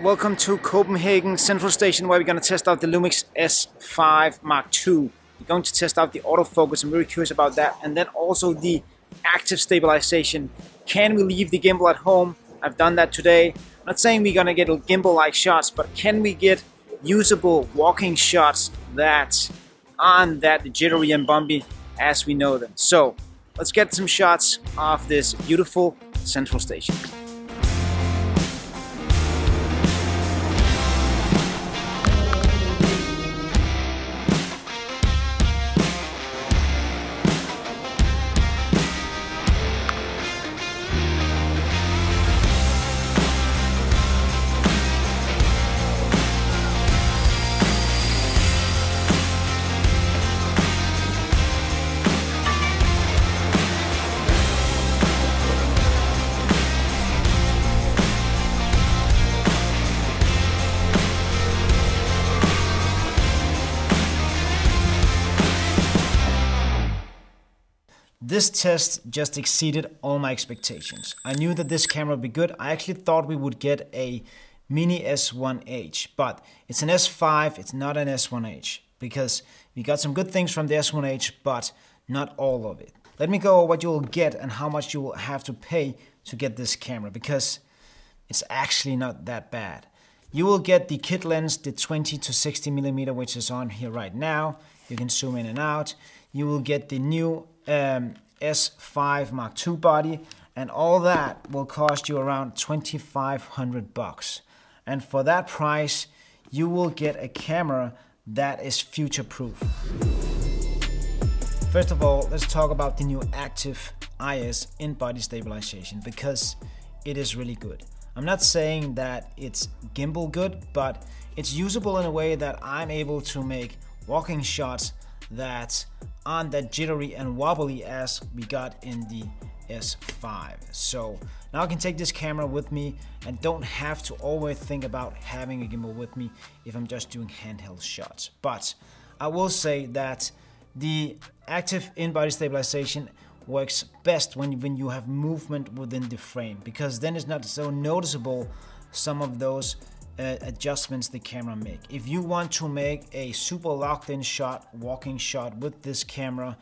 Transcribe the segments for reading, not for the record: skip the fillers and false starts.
Welcome to Copenhagen Central Station, where we're going to test out the Lumix S5 Mark II. We're going to test out the autofocus. I'm very curious about that. And then also the active stabilization. Can we leave the gimbal at home? I've done that today. I'm not saying we're going to get gimbal-like shots, but can we get usable walking shots that aren't that jittery and bumpy as we know them? So let's get some shots of this beautiful Central Station. This test just exceeded all my expectations. I knew that this camera would be good. I actually thought we would get a mini S1H, but it's an S5, it's not an S1H, because we got some good things from the S1H, but not all of it. Let me go over what you will get and how much you will have to pay to get this camera, because it's actually not that bad. You will get the kit lens, the 20 to 60 millimeter, which is on here right now. You can zoom in and out. You will get the new S5 Mark II body, and all that will cost you around 2,500 bucks. And for that price, you will get a camera that is future-proof. First of all, let's talk about the new Active IBIS in-body stabilization, because it is really good. I'm not saying that it's gimbal good, but it's usable in a way that I'm able to make walking shots that aren't that jittery and wobbly as we got in the S5. So now I can take this camera with me and don't have to always think about having a gimbal with me if I'm just doing handheld shots. But I will say that the active in-body stabilization works best when you have movement within the frame, because then it's not so noticeable some of those adjustments the camera make. If you want to make a super locked in shot, walking shot with this camera,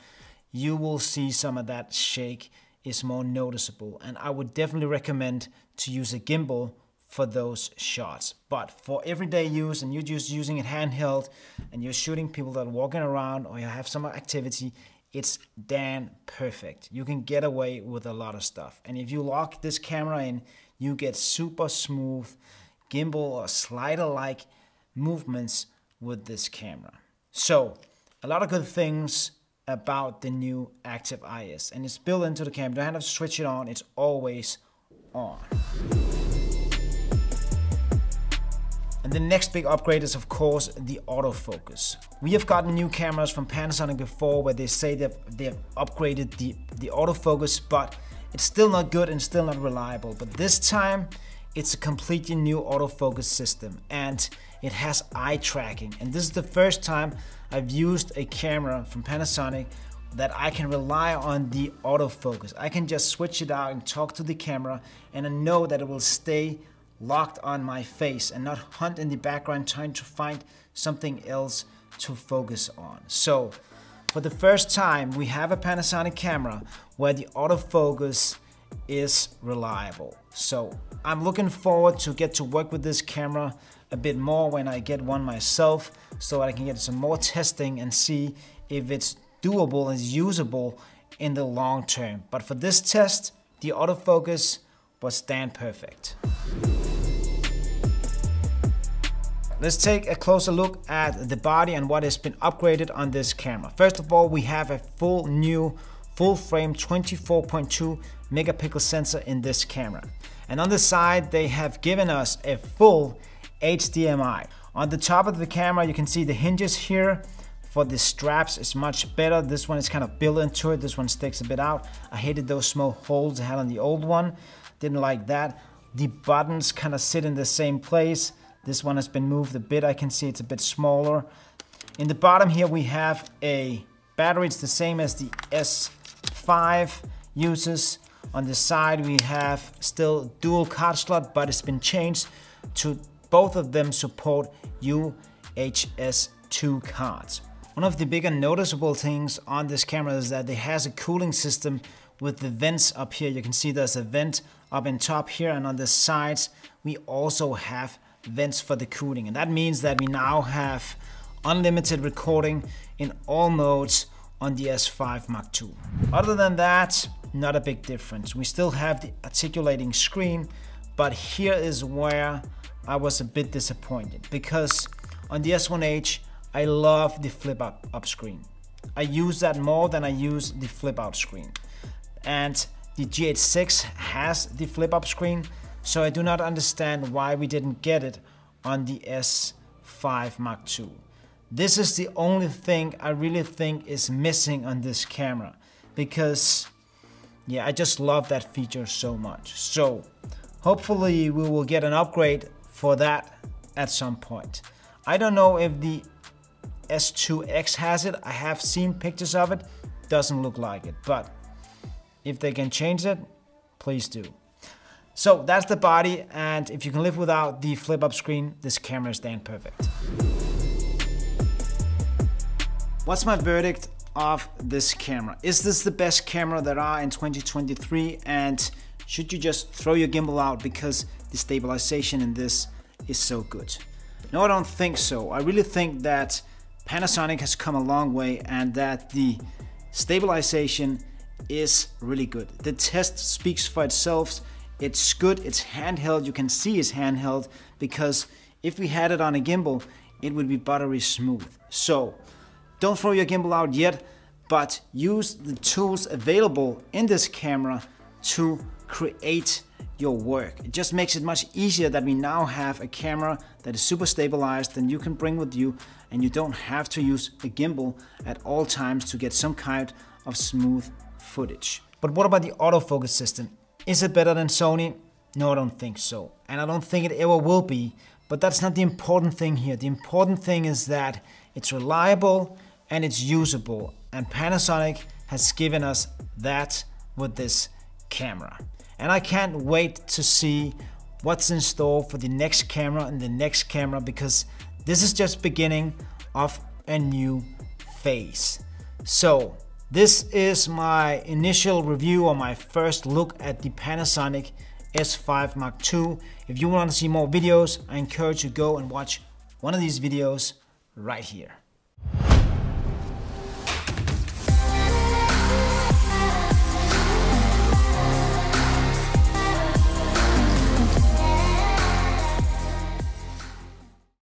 you will see some of that shake is more noticeable, and I would definitely recommend to use a gimbal for those shots. But for everyday use, and you're just using it handheld and you're shooting people that are walking around or you have some activity, it's damn perfect. You can get away with a lot of stuff, and if you lock this camera in, you get super smooth gimbal or slider-like movements with this camera. So a lot of good things about the new Active IBIS, and it's built into the camera. You don't have to switch it on, it's always on. And the next big upgrade is of course the autofocus. We have gotten new cameras from Panasonic before where they say they've upgraded the autofocus, but it's still not good and still not reliable. But this time it's a completely new autofocus system, and it has eye tracking. And this is the first time I've used a camera from Panasonic that I can rely on the autofocus. I can just switch it out and talk to the camera, and I know that it will stay locked on my face and not hunt in the background trying to find something else to focus on. So for the first time, we have a Panasonic camera where the autofocus is reliable. So I'm looking forward to get to work with this camera a bit more when I get one myself, so I can get some more testing and see if it's doable and usable in the long term. But for this test, the autofocus was damn perfect. Let's take a closer look at the body and what has been upgraded on this camera. First of all, we have a full frame 24.2 megapixel sensor in this camera. And on the side, they have given us a full HDMI. On the top of the camera, you can see the hinges here for the straps is much better. This one is kind of built into it. This one sticks a bit out. I hated those small holes I had on the old one. Didn't like that. The buttons kind of sit in the same place. This one has been moved a bit. I can see it's a bit smaller. In the bottom here, we have a battery. It's the same as the S5 uses. On the side we have still dual card slot, but it's been changed to both of them support UHS 2 cards. One of the bigger noticeable things on this camera is that it has a cooling system with the vents up here. You can see there's a vent up in top here, and on the sides we also have vents for the cooling. And that means that we now have unlimited recording in all modes on the S5 Mark II. Other than that, not a big difference. We still have the articulating screen, but here is where I was a bit disappointed, because on the S1H, I love the flip up screen. I use that more than I use the flip out screen. And the GH6 has the flip up screen, so I do not understand why we didn't get it on the S5 Mark II. This is the only thing I really think is missing on this camera, because yeah, I just love that feature so much. So hopefully we will get an upgrade for that at some point. I don't know if the S2X has it. I have seen pictures of it. Doesn't look like it, but if they can change it, please do. So that's the body, and if you can live without the flip up screen, this camera is damn perfect. What's my verdict of this camera? Is this the best camera there are in 2023? And should you just throw your gimbal out because the stabilization in this is so good? No, I don't think so. I really think that Panasonic has come a long way and that the stabilization is really good. The test speaks for itself. It's good, it's handheld. You can see it's handheld, because if we had it on a gimbal, it would be buttery smooth. So don't throw your gimbal out yet, but use the tools available in this camera to create your work. It just makes it much easier that we now have a camera that is super stabilized and you can bring with you, and you don't have to use a gimbal at all times to get some kind of smooth footage. But what about the autofocus system? Is it better than Sony? No, I don't think so. And I don't think it ever will be, but that's not the important thing here. The important thing is that it's reliable and it's usable, and Panasonic has given us that with this camera. And I can't wait to see what's in store for the next camera and the next camera, because this is just beginning of a new phase. So this is my initial review, or my first look at the Panasonic S5 Mark II. If you want to see more videos, I encourage you to go and watch one of these videos right here.